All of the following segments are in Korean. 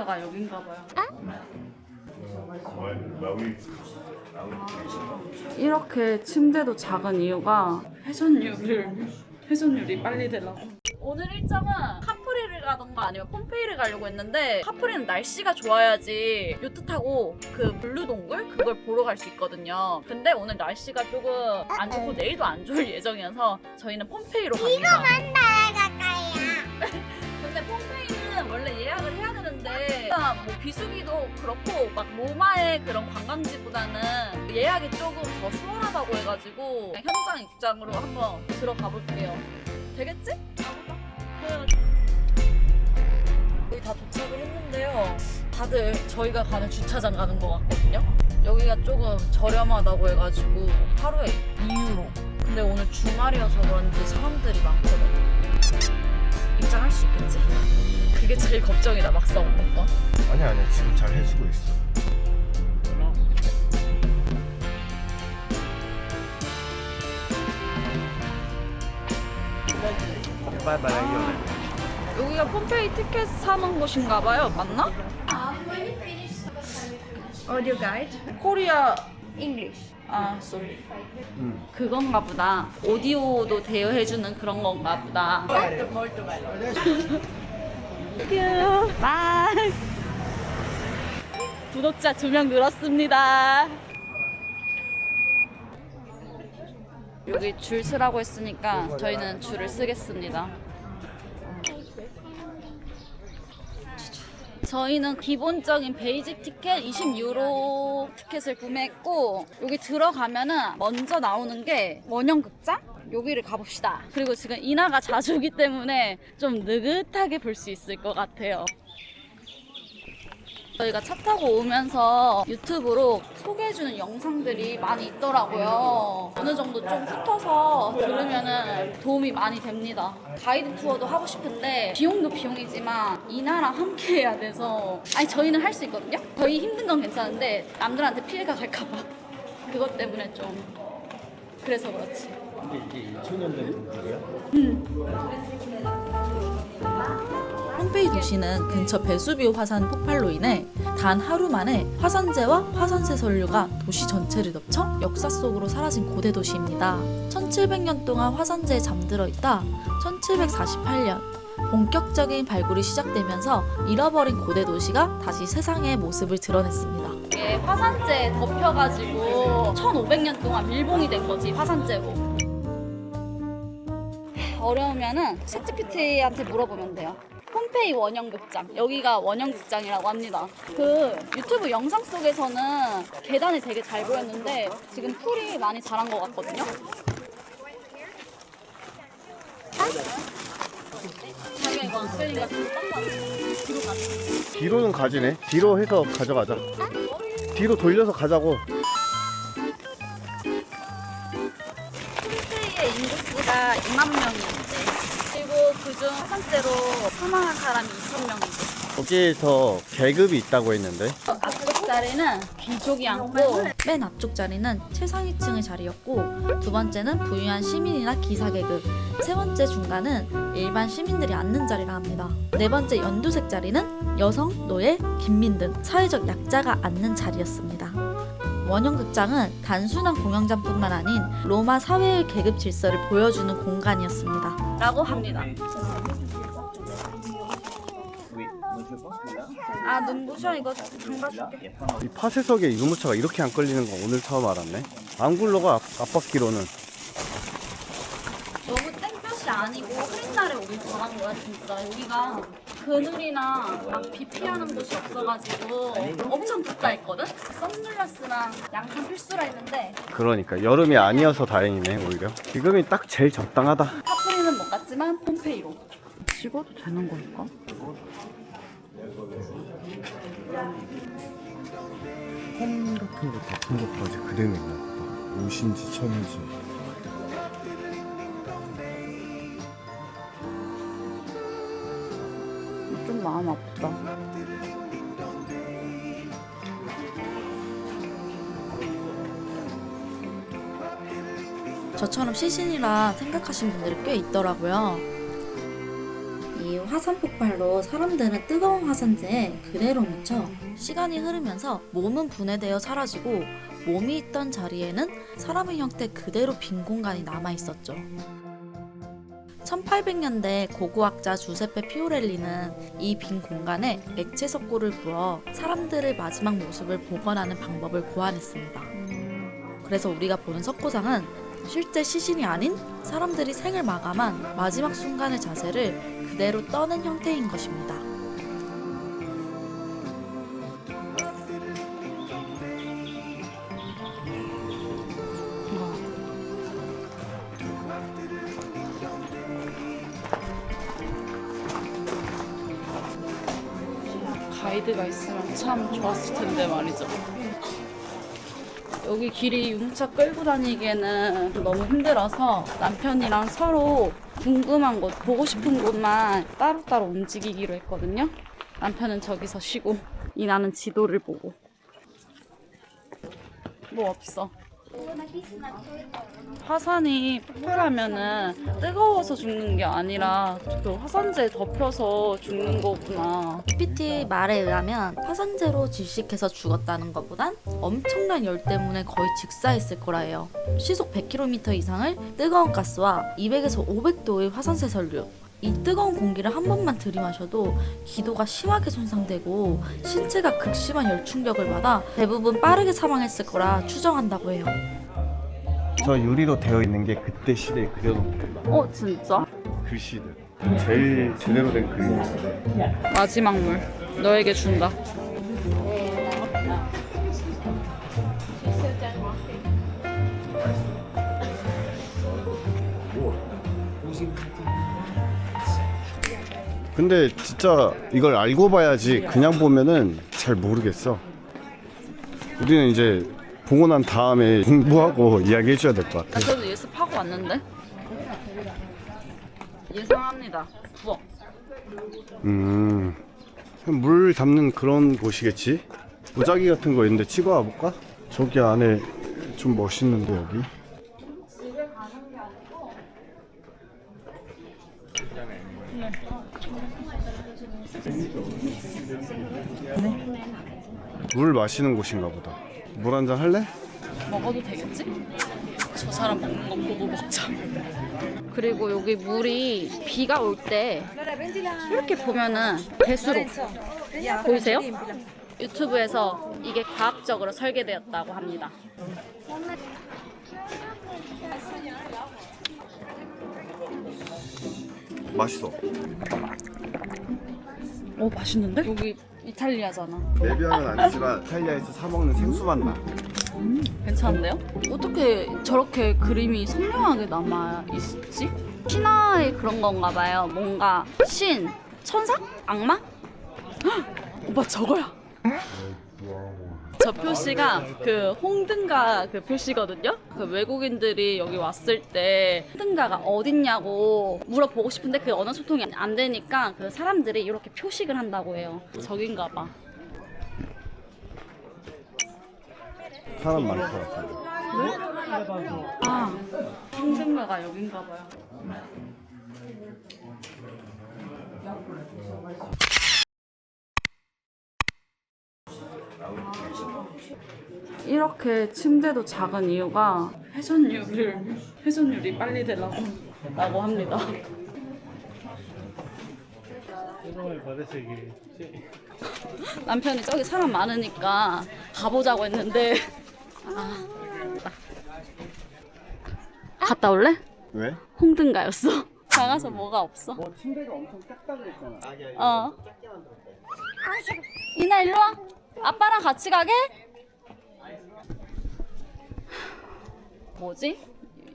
펜슈가가 여긴가 봐요. 이렇게 침대도 작은 이유가 회전율이 빨리 되려고. 오늘 일정은 카프리를 가던가 아니면 폼페이를 가려고 했는데, 카프리는 날씨가 좋아야지 요트 타고 그 블루동굴 그걸 보러 갈 수 있거든요. 근데 오늘 날씨가 조금 안 좋고 내일도 안 좋을 예정이어서 저희는 폼페이로 갑니다. 이거만 나가까이야. 근데 폼페이는 원래 예약을 해야 되는데, 일단 뭐 비수기도 그렇고 막 로마의 그런 관광지보다는 예약이 조금 더 수월하다고 해가지고 그냥 현장 입장으로 한번 들어가 볼게요. 되겠지? 가볼까? 거의 다 도착을 했는데요. 다들 저희가 가는 주차장 가는 것 같거든요. 여기가 조금 저렴하다고 해가지고 하루에 2유로. 근데 오늘 주말이어서 그런지 사람들이 많거든. 입장할 수 있겠지? 그게 제일 걱정이다, 막상 오는 거. 아니야 지금 잘 해주고 있어. 여기가 폼페이 티켓 사는 곳인가 봐요. 맞나? Audio guide. 코리아 English. 아, 쏘리. 그건가 보다. 오디오도 대여해주는 그런 건가 보다. 바이. 구독자 2명 늘었습니다. 여기 줄 서라고 했으니까 저희는 줄을 쓰겠습니다. 저희는 기본적인 베이직 티켓 20유로 티켓을 구매했고, 여기 들어가면은 먼저 나오는 게 원형극장? 여기를 가봅시다. 그리고 지금 인하가 자주 오기 때문에 좀 느긋하게 볼 수 있을 것 같아요. 저희가 차 타고 오면서 유튜브로 소개해주는 영상들이 많이 있더라고요. 어느 정도 좀 훑어서 들으면 도움이 많이 됩니다. 가이드 투어도 하고 싶은데 비용도 비용이지만 이나랑 함께 해야 돼서, 아니 저희는 할 수 있거든요? 저희 힘든 건 괜찮은데 남들한테 피해가 갈까봐 그것 때문에 좀 그래서 그렇지. 근데 이게 2000년대 분들이야? 폼페이 도시는 근처 베수비오 화산 폭발로 인해 단 하루 만에 화산재와 화산재 선류가 도시 전체를 덮쳐 역사 속으로 사라진 고대 도시입니다. 1700년 동안 화산재에 잠들어 있다 1748년 본격적인 발굴이 시작되면서 잃어버린 고대 도시가 다시 세상의 모습을 드러냈습니다. 이게 화산재 덮여가지고 1500년 동안 밀봉이 된 거지, 화산재로. 어려우면은 챗GPT한테 물어보면 돼요. 폼페이 원형극장, 여기가 원형극장이라고 합니다. 그 유튜브 영상 속에서는 계단이 되게 잘 보였는데 지금 풀이 많이 자란 것 같거든요. 자기가 이거 안 끌리니까 뒤로 깜빡 뒤로 가. 뒤로는 가지네. 뒤로 해서 가져가자. 뒤로 돌려서 가자고. 폼페이의 인구수가 2만 명이었대. 그리고 그중 화산재로 사망한 사람이 2,000명이고. 거기에서 계급이 있다고 했는데. 앞쪽 자리는 귀족이 앉고, 맨 앞쪽 자리는 최상위층의 자리였고, 두 번째는 부유한 시민이나 기사계급, 세 번째 중간은 일반 시민들이 앉는 자리라 합니다. 네 번째 연두색 자리는 여성, 노예, 빈민 등 사회적 약자가 앉는 자리였습니다. 원형극장은 단순한 공연장뿐만 아닌 로마 사회의 계급 질서를 보여주는 공간이었습니다. 라고 합니다. 아, 눈부셔. 이거 담가줄게. 이 파쇄석에 유모차가 이렇게 안 걸리는 거 오늘 처음 알았네. 안 굴러가 앞바퀴로는. 너무 땡볕이 아니고 흐린 날에 오길 잘한 거야, 진짜. 여기가 그늘이나 막 비 피하는 곳이 없어가지고 엄청 덥다 했거든? 선글라스랑 양산 필수라 했는데 그러니까 여름이 아니어서 다행이네 오히려. 지금이 딱 제일 적당하다. 카프리는 못 갔지만 폼페이로. 찍어도 되는 걸까? 홈 같은 거 덮은 것까지 그대로 있나 보다. 옷인지 천인지. 좀 마음 아프다. 저처럼 시신이라 생각하신 분들이 꽤 있더라고요. 이 화산 폭발로 사람들은 뜨거운 화산재에 그대로 묻혀 시간이 흐르면서 몸은 분해되어 사라지고 몸이 있던 자리에는 사람의 형태 그대로 빈 공간이 남아 있었죠. 1800년대 고고학자 주세페 피오렐리는 이 빈 공간에 액체 석고를 부어 사람들의 마지막 모습을 복원하는 방법을 고안했습니다. 그래서 우리가 보는 석고상은 실제 시신이 아닌 사람들이 생을 마감한 마지막 순간의 자세를 그대로 떠낸 형태인 것입니다. 가이드가 있으면 참 좋았을 텐데 말이죠. 여기 길이 유모차 끌고 다니기에는 너무 힘들어서 남편이랑 서로 궁금한 곳, 보고 싶은 곳만 따로따로 움직이기로 했거든요. 남편은 저기서 쉬고 이 나는 지도를 보고. 뭐 없어. 화산이 폭발하면은 뜨거워서 죽는 게 아니라 그 화산재에 덮여서 죽는 거구나. PPT 말에 의하면 화산재로 질식해서 죽었다는 것보단 엄청난 열 때문에 거의 직사했을 거라 해요. 시속 100km 이상을 뜨거운 가스와 200에서 500도의 화산재 전류, 이 뜨거운 공기를 한 번만 들이마셔도 기도가 심하게 손상되고 신체가 극심한 열 충격을 받아 대부분 빠르게 사망했을 거라 추정한다고 해요. 저 유리로 되어 있는 게 그때 시대에 그려놓은 겁니다. 진짜? 글씨들. 제일 제대로 된 그림이었어요. 마지막 물 너에게 준다. 근데 진짜 이걸 알고 봐야지 그냥 보면은 잘 모르겠어. 우리는 이제 보고 난 다음에 공부하고 이야기해 줘야 될 것 나 같아. 저도 예습하고 왔는데 예상합니다. 부엌. 물 담는 그런 곳이겠지? 무작위 같은 거 있는데 치고 와볼까? 저기 안에 좀 멋있는데 여기. 물 마시는 곳인가 보다. 물 한잔 할래? 먹어도 되겠지? 저 사람 먹는 거 보고 먹자. 그리고 여기 물이 비가 올 때 이렇게 보면은 배수로 보이세요? 유튜브에서 이게 과학적으로 설계되었다고 합니다. 맛있어. 오, 맛있는데? 여기 이탈리아잖아. 레비앙은 아니지만 이탈리아에서 사 먹는 생수 맛 나. 괜찮은데요? 어떻게 저렇게 그림이 선명하게 남아 있지? 신화의 그런 건가 봐요. 뭔가 신, 천사? 악마? 헉! 오빠 저거야. 저 표시가 그 홍등가 그 표시거든요. 그 외국인들이 여기 왔을 때 홍등가가 어딨냐고 물어보고 싶은데 그 언어 소통이 안 되니까 그 사람들이 이렇게 표식을 한다고 해요. 저긴가 봐. 사람 많을 것 같아. 아, 홍등가가 여긴가 봐요. 이렇게 침대도 작은 이유가 회전율이 빨리 되려고 라고 합니다. 남편이 저기 사람 많으니까 가보자고 했는데 갔다 올래? 왜? 홍등가였어. 나가서 뭐가 없어. 침대가 엄청 작다 그랬잖아. 이나 일로 와. 아빠랑 같이 가게? 뭐지?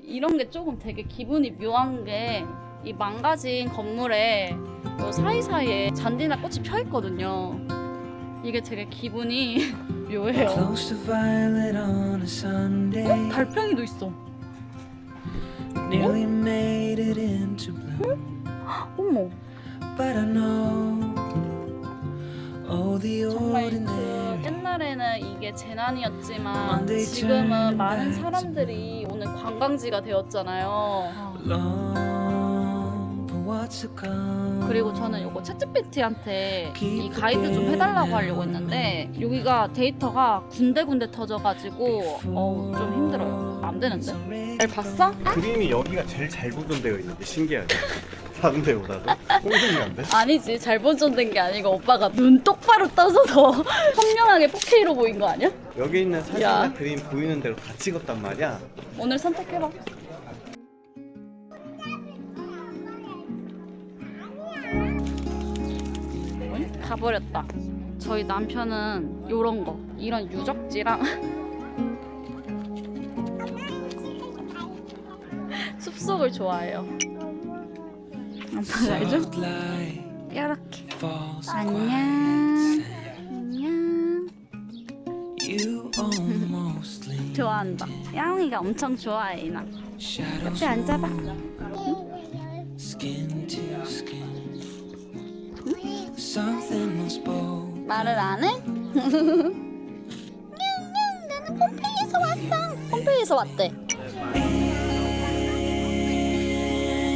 이런 게 조금 되게 기분이 묘한 게 이 망가진 건물에 요 사이사이에 잔디나 꽃이 펴 있거든요. 이게 되게 기분이 묘해요. 달팽이도 있어. Nearly made it into blue, 어머. but I know all the 정말 ordinary. 옛날에는 이게 재난이었지만 지금은 많은 사람들이 오는 관광지가 되었잖아요. Long for what's to come. 그리고 저는 요거 챗GPT한테 이 가이드 좀 해달라고 하려고 했는데 여기가 데이터가 군데군데 터져가지고 좀 힘들어요. 안 되는데. 잘 봤어? 그림이 여기가 제일 잘 보존되어 있는데 신기하네. 다른 데보다도 콩순이한데? 아니지, 잘 보존된 게 아니고 오빠가 눈 똑바로 떠서 더 선명하게 4K로 보인 거 아니야? 여기 있는 사진이나 야. 그림 보이는 대로 다 찍었단 말이야. 오늘 선택해봐. 가버렸다. 저희 남편은 요런 거, 이런 유적지랑 숲속을 좋아해요. 남편 알죠? Soft light 이렇게. falls 안녕. quiet. 안녕. You almost lean. 좋아한다. 야옹이가 엄청 좋아해, 이나. Shadows 옆에 앉아봐. skin to skin. Something unspoken. 말을 안 해? 나는 폼페이에서 왔어. 폼페이에서 왔대.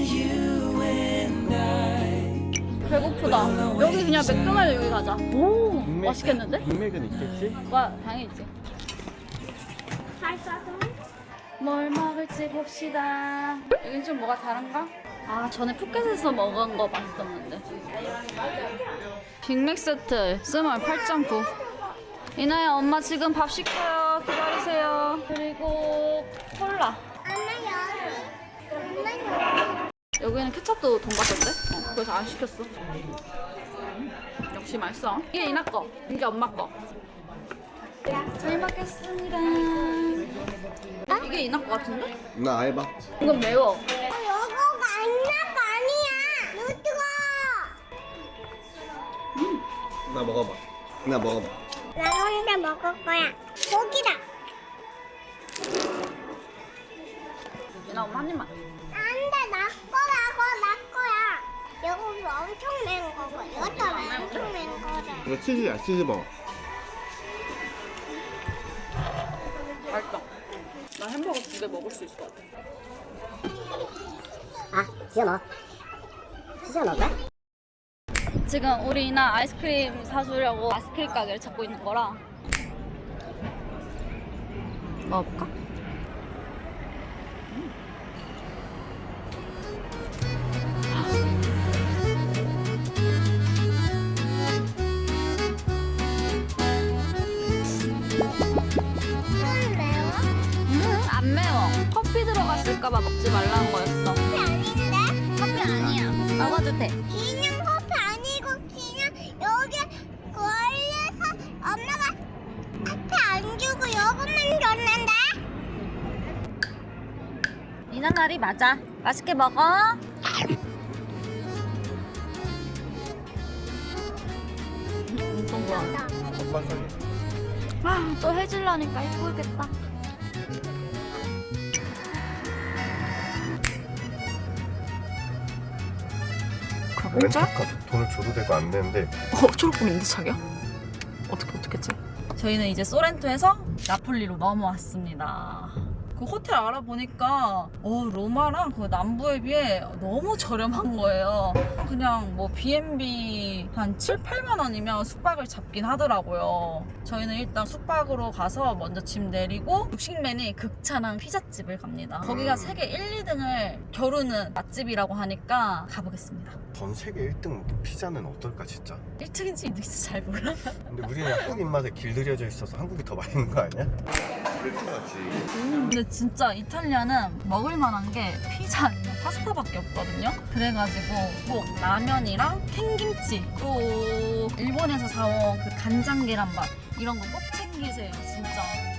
You and I. 배고프다. 여기 그냥 맥도날드 여기 가자. 오, 맛있겠는데? 인맥은 있겠지? 와, 당연히지. 뭘 먹을지 봅시다. 여긴 좀 뭐가 다른가? 아, 전에 푸켓에서 먹은 거 맛있었는데. 빅맥 세트 스몰 8.9. 이나야, 엄마 지금 밥 시켜요. 기다리세요. 그리고 콜라. 여기는 케첩도 돈가스인데? 그래서 안 시켰어. 역시 맛있어. 이게 이나 거, 이게 엄마 거. 잘 먹겠습니다. 이게 이나 거 같은데? 나 알바. 이건 매워. 이거가 아니야. 너무 뜨거. 나 먹어봐. 나 먹어봐. 나 혼자 먹을 거야. 고기다. 이나 엄마 한 입만. 안돼, 나 거라고, 나 거야. 이거 엄청 매운 거고, 이것도 엄청 매운 거래. 이거 치즈야, 치즈 먹어. 맛있다. 나 햄버거 2개 먹을 수 있을 것 같아. 아, 지금 뭐? 진짜 먹을까? 지금 우리 이나 아이스크림 사주려고 아이스크림 가게를 찾고 있는 거라. 먹어볼까? 매워? 안 매워. 커피 들어갔을까봐 먹지 말라는 거였어. 커피 아닌데? 커피 아니야. 먹어도 돼. 그냥 커피 아니고 그냥 여기 걸려서 엄마가 커피 안 주고 요것만 줬는데? 이나 말이 맞아. 맛있게 먹어. 엄청 좋아. 아, 또 해질라니까 예쁘겠다. 렌터카 돈을 줘도 되고 안 되는데. 초록불인데 자기야? 어떻게 했지? 저희는 이제 소렌토에서 나폴리로 넘어왔습니다. 그 호텔 알아보니까 로마랑 그 남부에 비해 너무 저렴한 거예요. 그냥 뭐 B&B 한 7, 8만 원이면 숙박을 잡긴 하더라고요. 저희는 일단 숙박으로 가서 먼저 짐 내리고 육식맨이 극찬한 피자집을 갑니다. 거기가 세계 1, 2등을 겨루는 맛집이라고 하니까 가보겠습니다. 전 세계 1등 피자는 어떨까 진짜? 1등인지 2등인지 잘 몰라. 근데 우리는 한국 입맛에 길들여져 있어서 한국이 더 맛있는 거 아니야? 근데 진짜 이탈리아는 먹을 만한 게 피자 아니면 파스타밖에 없거든요. 그래가지고 꼭 라면이랑 캔김치 또 일본에서 사온 그 간장 계란밥 이런 거 꼭 챙기세요 진짜.